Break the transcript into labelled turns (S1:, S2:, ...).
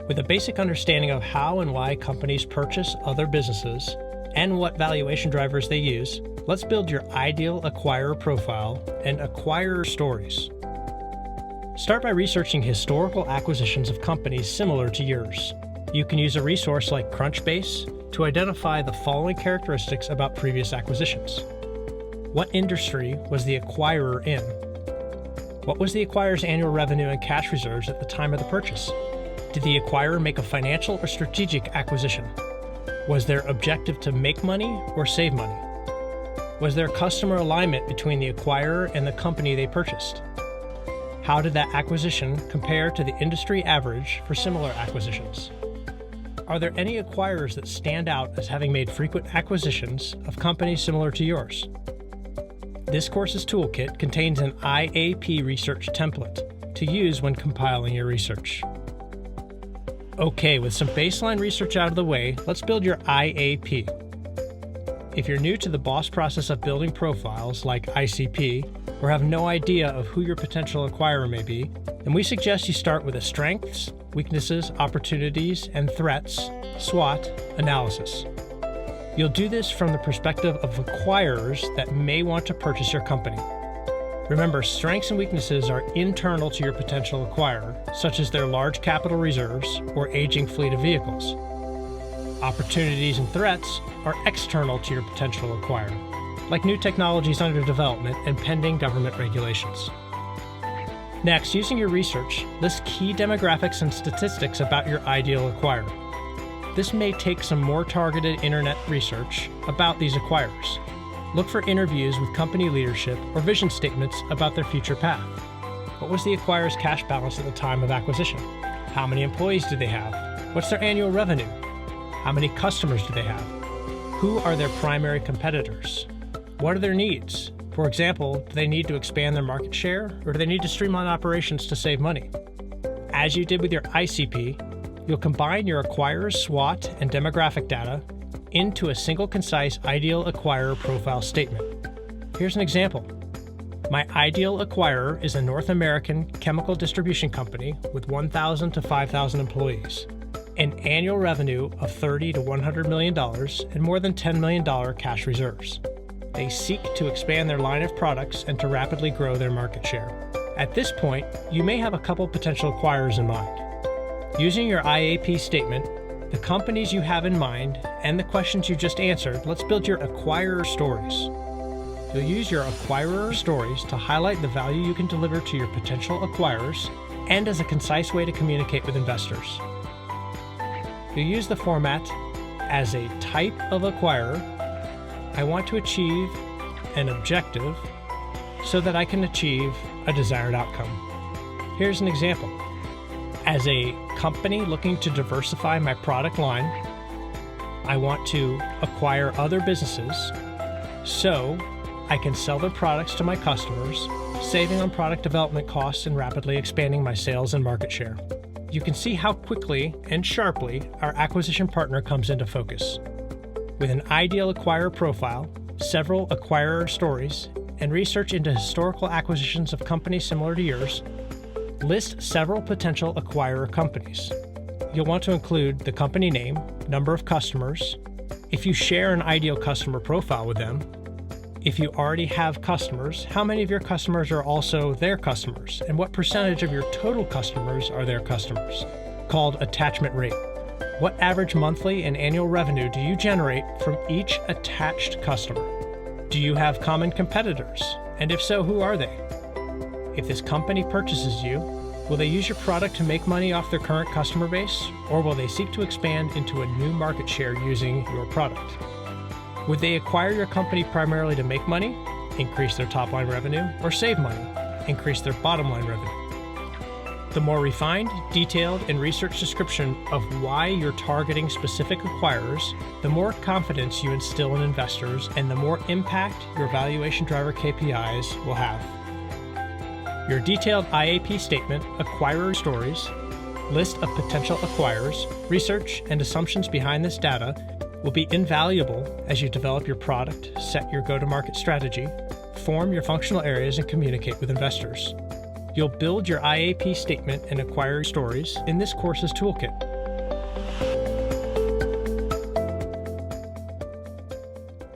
S1: With a basic understanding of how and why companies purchase other businesses and what valuation drivers they use, let's build your ideal acquirer profile and acquirer stories. Start by researching historical acquisitions of companies similar to yours. You can use a resource like Crunchbase to identify the following characteristics about previous acquisitions. What industry was the acquirer in? What was the acquirer's annual revenue and cash reserves at the time of the purchase? Did the acquirer make a financial or strategic acquisition? Was their objective to make money or save money? Was there customer alignment between the acquirer and the company they purchased? How did that acquisition compare to the industry average for similar acquisitions? Are there any acquirers that stand out as having made frequent acquisitions of companies similar to yours? This course's toolkit contains an IAP research template to use when compiling your research. Okay, with some baseline research out of the way, let's build your IAP. If you're new to the boss process of building profiles like ICP, or have no idea of who your potential acquirer may be, then we suggest you start with a strengths, weaknesses, opportunities, and threats SWOT analysis. You'll do this from the perspective of acquirers that may want to purchase your company. Remember, strengths and weaknesses are internal to your potential acquirer, such as their large capital reserves or aging fleet of vehicles. Opportunities and threats are external to your potential acquirer, like new technologies under development and pending government regulations. Next, using your research, list key demographics and statistics about your ideal acquirer. This may take some more targeted internet research about these acquirers. Look for interviews with company leadership or vision statements about their future path. What was the acquirer's cash balance at the time of acquisition? How many employees do they have? What's their annual revenue? How many customers do they have? Who are their primary competitors? What are their needs? For example, do they need to expand their market share, or do they need to streamline operations to save money? As you did with your ICP, you'll combine your acquirer's SWOT and demographic data into a single concise ideal acquirer profile statement. Here's an example. My ideal acquirer is a North American chemical distribution company with 1,000 to 5,000 employees, an annual revenue of $30 to $100 million, and more than $10 million cash reserves. They seek to expand their line of products and to rapidly grow their market share. At this point, you may have a couple potential acquirers in mind. Using your IAP statement, the companies you have in mind, and the questions you just answered, let's build your acquirer stories. You'll use your acquirer stories to highlight the value you can deliver to your potential acquirers and as a concise way to communicate with investors. You'll use the format as a type of acquirer. I want to achieve an objective so that I can achieve a desired outcome. Here's an example. As a company looking to diversify my product line, I want to acquire other businesses so I can sell their products to my customers, saving on product development costs and rapidly expanding my sales and market share. You can see how quickly and sharply our acquisition partner comes into focus. With an ideal acquirer profile, several acquirer stories, and research into historical acquisitions of companies similar to yours, list several potential acquirer companies. You'll want to include the company name, number of customers, if you share an ideal customer profile with them, if you already have customers, how many of your customers are also their customers, and what percentage of your total customers are their customers, called attachment rate. What average monthly and annual revenue do you generate from each attached customer? Do you have common competitors? And if so, who are they? If this company purchases you, will they use your product to make money off their current customer base, or will they seek to expand into a new market share using your product? Would they acquire your company primarily to make money, increase their top-line revenue, or save money, increase their bottom-line revenue? The more refined, detailed, and researched description of why you're targeting specific acquirers, the more confidence you instill in investors and the more impact your valuation driver KPIs will have. Your detailed IAP statement, acquirer stories, list of potential acquirers, research, and assumptions behind this data will be invaluable as you develop your product, set your go-to-market strategy, form your functional areas, and communicate with investors. You'll build your IAP statement and acquirer stories in this course's toolkit.